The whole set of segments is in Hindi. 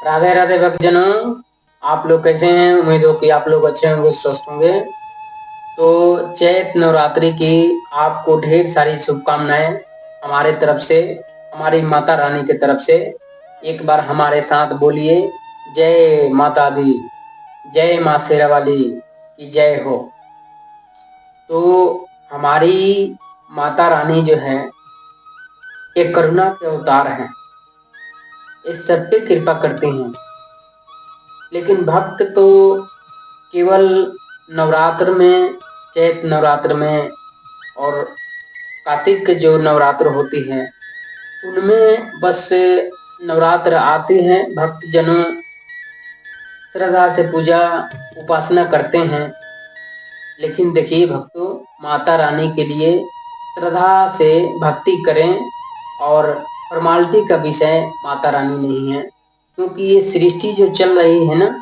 राधे राधे भक्तजनों। आप लोग कैसे हैं? उम्मीद हो कि आप लोग अच्छे होंगे, स्वस्थ होंगे। तो चैत नवरात्रि की आपको ढेर सारी शुभकामनाएं हमारे तरफ से, हमारी माता रानी की तरफ से। एक बार हमारे साथ बोलिए, जय माता दी, जय माँ शेरा वाली की जय हो। तो हमारी माता रानी जो है, एक करुणा के अवतार हैं। इस सब पे कृपा करते हैं। लेकिन भक्त तो केवल नवरात्र में, चैत नवरात्र में और कार्तिक के जो नवरात्र होती है उनमें बस नवरात्र आते हैं, भक्तजनों श्रद्धा से पूजा उपासना करते हैं। लेकिन देखिए भक्तों, माता रानी के लिए श्रद्धा से भक्ति करें और फॉर्मालिटी का विषय माता रानी नहीं है। क्योंकि ये सृष्टि जो चल रही है ना,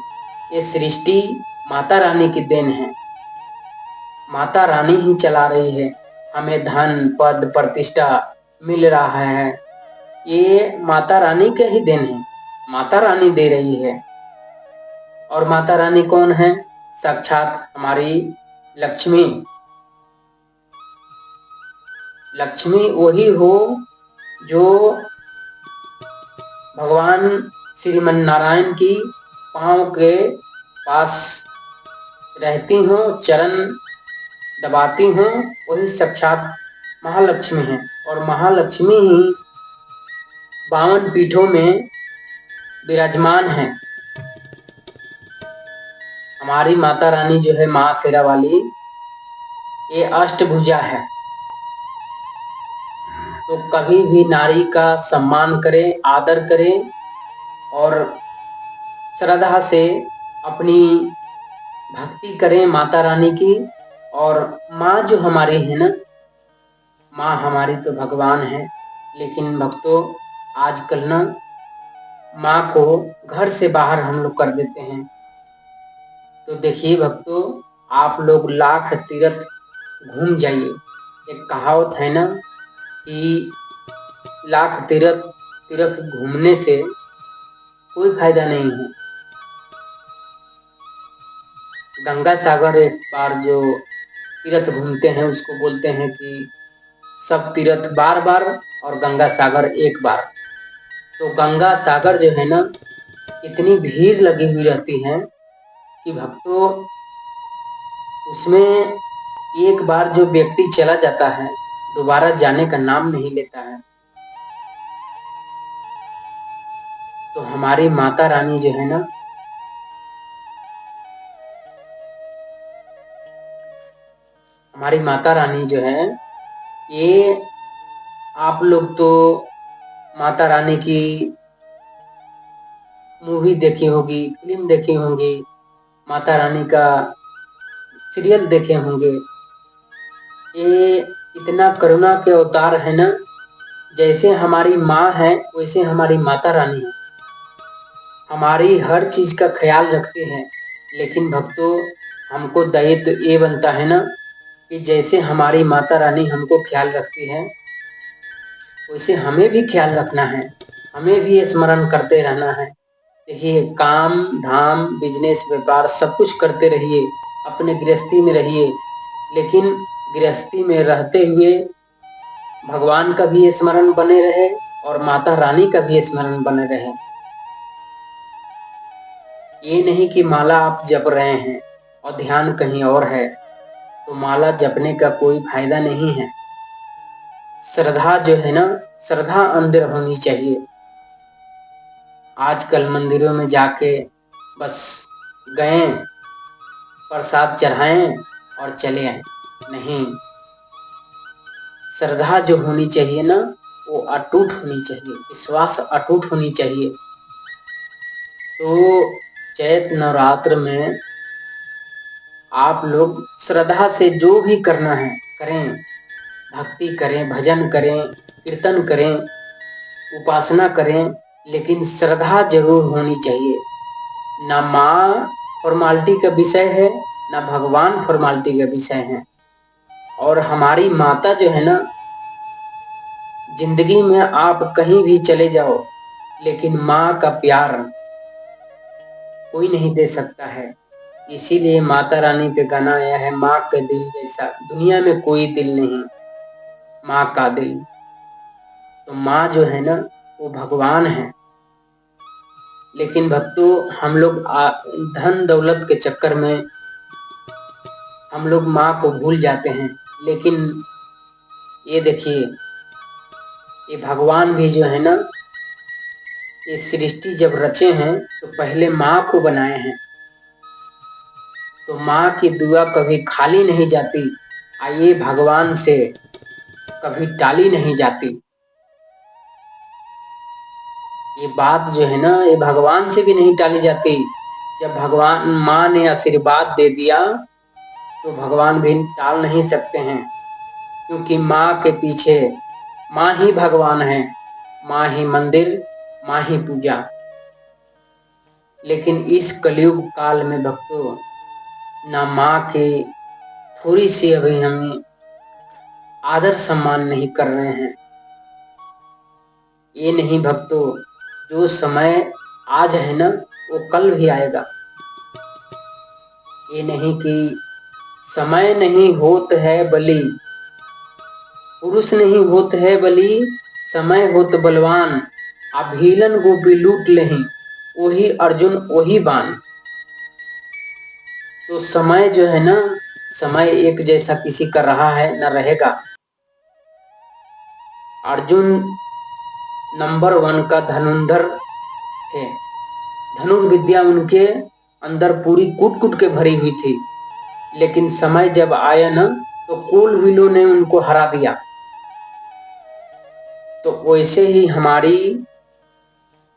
ये सृष्टि माता रानी की देन है। माता रानी ही चला रही है। हमें धन पद प्रतिष्ठा मिल रहा है, ये माता रानी के ही देन है। माता रानी दे रही है। और माता रानी कौन है? साक्षात हमारी लक्ष्मी। लक्ष्मी वही हो जो भगवान श्रीमन नारायण की पांव के पास रहती हो, चरण दबाती हूँ, वही साक्षात महालक्ष्मी है। और महालक्ष्मी ही 52 पीठों में विराजमान है। हमारी माता रानी जो है, माँ शेरा वाली, ये अष्टभुजा है। तो कभी भी नारी का सम्मान करें, आदर करें और श्रद्धा से अपनी भक्ति करें माता रानी की। और माँ जो हमारी है ना, माँ हमारी तो भगवान है। लेकिन भक्तों, आजकल ना माँ को घर से बाहर हम लोग कर देते हैं। तो देखिए भक्तों, आप लोग लाख तीर्थ घूम जाइए। एक कहावत है ना कि लाख तीर्थ तीर्थ घूमने से कोई फायदा नहीं है। गंगा सागर एक बार जो तीर्थ घूमते हैं उसको बोलते हैं कि सब तीर्थ बार बार और गंगा सागर एक बार। तो गंगा सागर जो है ना, इतनी भीड़ लगी हुई रहती है कि भक्तों, उसमें एक बार जो व्यक्ति चला जाता है दोबारा जाने का नाम नहीं लेता है। तो हमारी माता रानी जो है ना, हमारी माता रानी जो है, ये आप लोग तो माता रानी की मूवी देखी होगी, फिल्म देखी होंगी, माता रानी का सीरियल देखे होंगे। ये इतना करुणा के अवतार है ना, जैसे हमारी माँ है वैसे हमारी माता रानी है। हमारी हर चीज का ख्याल रखते हैं। लेकिन भक्तों, हमको दायित्व ये बनता है ना कि जैसे हमारी माता रानी हमको ख्याल रखती है, वैसे हमें भी ख्याल रखना है। हमें भी स्मरण करते रहना है। देखिए, काम धाम बिजनेस व्यापार सब कुछ करते रहिए, अपने गृहस्थी में रहिए। लेकिन गृहस्थी में रहते हुए भगवान का भी स्मरण बने रहे और माता रानी का भी स्मरण बने रहे। ये नहीं कि माला आप जप रहे हैं और ध्यान कहीं और है, तो माला जपने का कोई फायदा नहीं है। श्रद्धा जो है ना, श्रद्धा अंदर होनी चाहिए। आजकल मंदिरों में जाके बस गए, प्रसाद चढ़ाएं और चले आए, नहीं। श्रद्धा जो होनी चाहिए ना, वो अटूट होनी चाहिए, विश्वास अटूट होनी चाहिए। तो चैत नवरात्र में आप लोग श्रद्धा से जो भी करना है करें, भक्ति करें, भजन करें, कीर्तन करें, उपासना करें। लेकिन श्रद्धा जरूर होनी चाहिए। ना माँ फॉर्मालिटी का विषय है, ना भगवान फॉर्मालिटी का विषय है। और हमारी माता जो है ना, जिंदगी में आप कहीं भी चले जाओ, लेकिन माँ का प्यार कोई नहीं दे सकता है। इसीलिए माता रानी पे गाना आया है, माँ के दिल जैसा दुनिया में कोई दिल नहीं, माँ का दिल। तो माँ जो है ना वो भगवान है। लेकिन भक्तों हम लोग धन दौलत के चक्कर में हम लोग माँ को भूल जाते हैं। लेकिन ये देखिए, ये भगवान भी जो है ना, ये सृष्टि जब रचे हैं तो पहले माँ को बनाए हैं। तो माँ की दुआ कभी खाली नहीं जाती, ये भगवान से कभी टाली नहीं जाती। ये बात जो है ना, ये भगवान से भी नहीं टाली जाती। जब भगवान माँ ने आशीर्वाद दे दिया तो भगवान भी टाल नहीं सकते हैं, क्योंकि माँ के पीछे माँ ही भगवान है, माँ ही मंदिर, माँ ही पूजा। लेकिन इस कलयुग काल में भक्तों ना माँ की थोड़ी सी अभी हमें आदर सम्मान नहीं कर रहे हैं। ये नहीं भक्तों, जो समय आज है ना वो कल भी आएगा। ये नहीं कि समय नहीं होत है बलि, पुरुष नहीं होत है बलि, समय होत बलवान, अभीलन गोपी लूट लेहीं, वही अर्जुन वही बान। तो समय जो है ना, समय एक जैसा किसी का रहा है न रहेगा। अर्जुन नंबर 1 का धनुर्धर थे। धनुर्विद्या उनके अंदर पूरी कूट कूट के भरी हुई थी। लेकिन समय जब आया ना तो कुलवीलों ने उनको हरा दिया। तो वैसे ही हमारी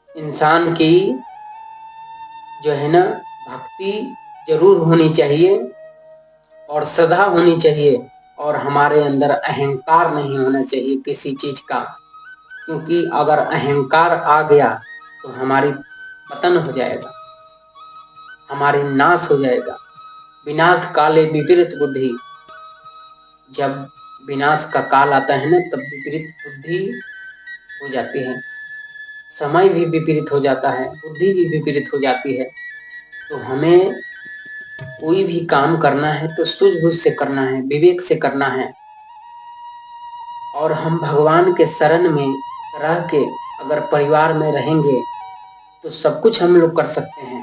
इंसान की जो है ना भक्ति जरूर होनी चाहिए और श्रद्धा होनी चाहिए, और हमारे अंदर अहंकार नहीं होना चाहिए किसी चीज का। क्योंकि अगर अहंकार आ गया तो हमारी पतन हो जाएगा, हमारी नाश हो जाएगा। विनाश काले विपरीत बुद्धि, जब विनाश का काल आता है ना तब विपरीत बुद्धि हो जाती है, समय भी विपरीत हो जाता है, बुद्धि भी विपरीत हो जाती है। तो हमें कोई भी काम करना है तो सूझबूझ से करना है, विवेक से करना है। और हम भगवान के शरण में रह के अगर परिवार में रहेंगे तो सब कुछ हम लोग कर सकते हैं।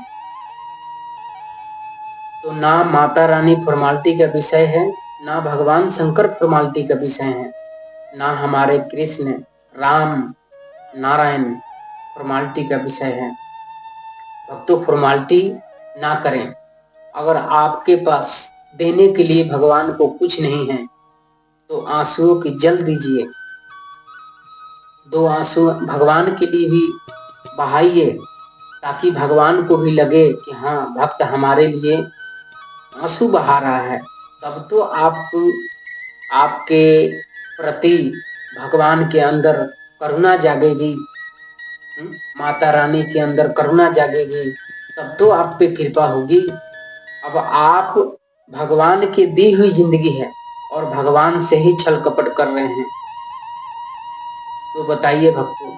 तो ना माता रानी फॉर्मालिटी का विषय है, ना भगवान शंकर फॉर्मालिटी का विषय है, ना हमारे कृष्ण राम नारायण फॉर्मालिटी का विषय है। भक्तों फॉर्मालिटी ना करें। अगर आपके पास देने के लिए भगवान को कुछ नहीं है तो आंसुओं की जल दीजिए, 2 आंसू भगवान के लिए भी बहाइए, ताकि भगवान को भी लगे कि हाँ भक्त हमारे लिए आंसू बहा रहा है। तब तो आपके प्रति भगवान के अंदर करुणा जागेगी, माता रानी के अंदर करुणा जागेगी, तब तो आप पे कृपा होगी। अब आप भगवान की दी हुई जिंदगी है और भगवान से ही छल कपट कर रहे हैं। तो बताइए भक्तों,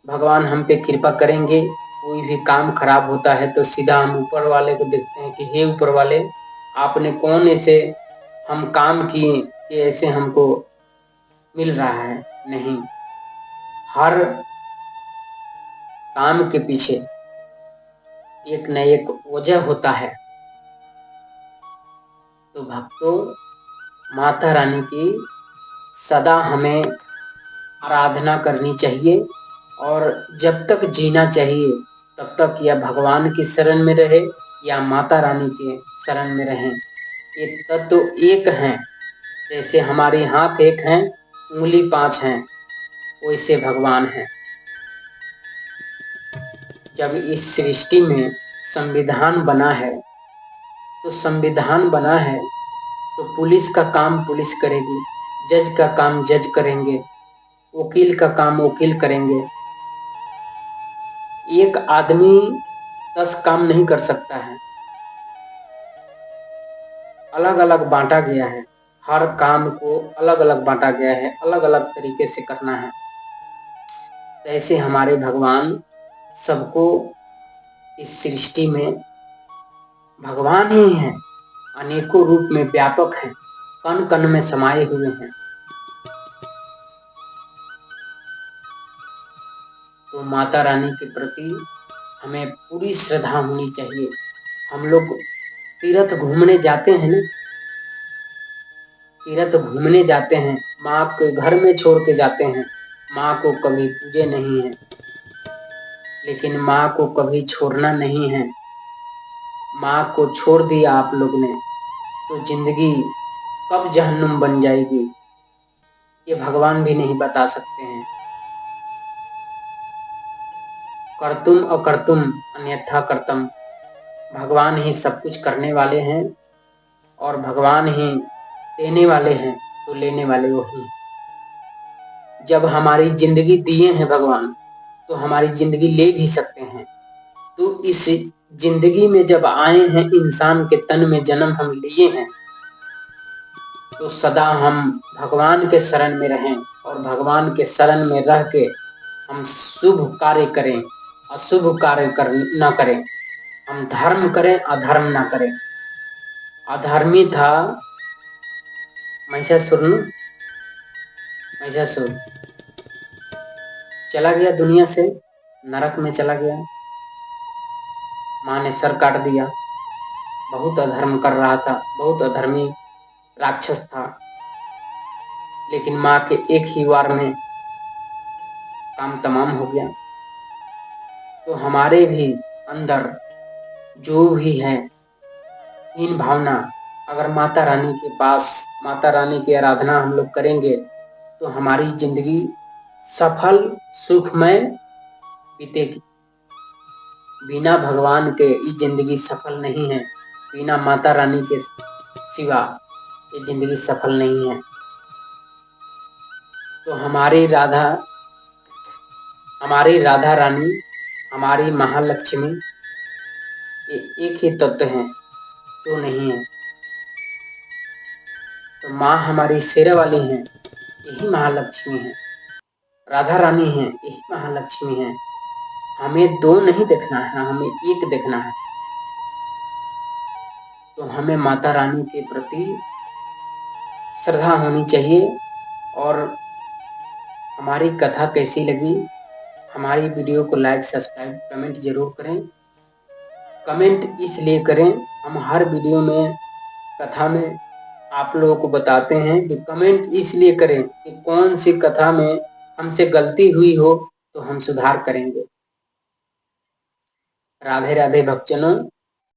भगवान हम पे कृपा करेंगे? कोई भी काम खराब होता है तो सीधा हम ऊपर वाले को देखते हैं कि हे ऊपर वाले, आपने कौन ऐसे हम काम किए कि ऐसे हमको मिल रहा है? नहीं, हर काम के पीछे एक न एक वजह होता है। तो भक्तों माता रानी की सदा हमें आराधना करनी चाहिए, और जब तक जीना चाहिए तब तक या भगवान की शरण में रहे या माता रानी के शरण में रहें। ये तत्व एक हैं, जैसे हमारे हाथ एक हैं, उंगली 5 हैं, वैसे भगवान हैं। जब इस सृष्टि में संविधान बना है तो संविधान बना है तो पुलिस का काम पुलिस करेगी, जज का काम जज करेंगे, वकील का काम वकील करेंगे। एक आदमी 10 काम नहीं कर सकता है, अलग अलग बांटा गया है, हर काम को अलग अलग बांटा गया है, अलग अलग तरीके से करना है। ऐसे हमारे भगवान सबको इस सृष्टि में भगवान ही हैं, अनेकों रूप में व्यापक हैं, कण कण में समाये हुए हैं। तो माता रानी के प्रति हमें पूरी श्रद्धा होनी चाहिए। हम लोग तीर्थ घूमने जाते हैं ना, तीर्थ घूमने जाते हैं, माँ के घर में छोड़ के जाते हैं, माँ को कभी पूजे नहीं है, लेकिन माँ को कभी छोड़ना नहीं है। माँ को छोड़ दिया आप लोग ने तो जिंदगी कब जहन्नुम बन जाएगी, ये भगवान भी नहीं बता सकते हैं। कर्तुम अकर्तुम अन्यथा कर्तम, भगवान ही सब कुछ करने वाले हैं और भगवान ही देने वाले हैं, तो लेने वाले वही हैं। जब हमारी जिंदगी दिए हैं भगवान, तो हमारी जिंदगी ले भी सकते हैं। तो इस जिंदगी में जब आए हैं, इंसान के तन में जन्म हम लिए हैं, तो सदा हम भगवान के शरण में रहें और भगवान के शरण में रह के हम शुभ कार्य करें, अशुभ कार्य न करें। हम धर्म करें, अधर्म ना करें। अधर्मी था महिषासुर, महिषासुर चला गया दुनिया से, नरक में चला गया। माँ ने सर काट दिया। बहुत अधर्म कर रहा था, बहुत अधर्मी राक्षस था, लेकिन माँ के एक ही वार में काम तमाम हो गया। तो हमारे भी अंदर जो भी है हीन भावना, अगर माता रानी के पास, माता रानी की आराधना हम लोग करेंगे, तो हमारी जिंदगी सफल सुखमय बीतेगी। बिना भगवान के ये जिंदगी सफल नहीं है, बिना माता रानी के सिवा ये जिंदगी सफल नहीं है। तो हमारी राधा रानी, हमारी महालक्ष्मी, ये एक ही तत्व है, तो नहीं है। तो माँ हमारी शेरा वाली है, यही महालक्ष्मी है। राधा रानी है, यही महालक्ष्मी है। हमें दो नहीं देखना है, हमें एक देखना है। तो हमें माता रानी के प्रति श्रद्धा होनी चाहिए। और हमारी कथा कैसी लगी, हमारी वीडियो को लाइक सब्सक्राइब कमेंट जरूर करें। कमेंट इसलिए करें, हम हर वीडियो में कथा में आप लोगों को बताते हैं कि कमेंट इसलिए करें कि कौन सी कथा में हमसे गलती हुई हो तो हम सुधार करेंगे। राधे राधे भक्तजनों।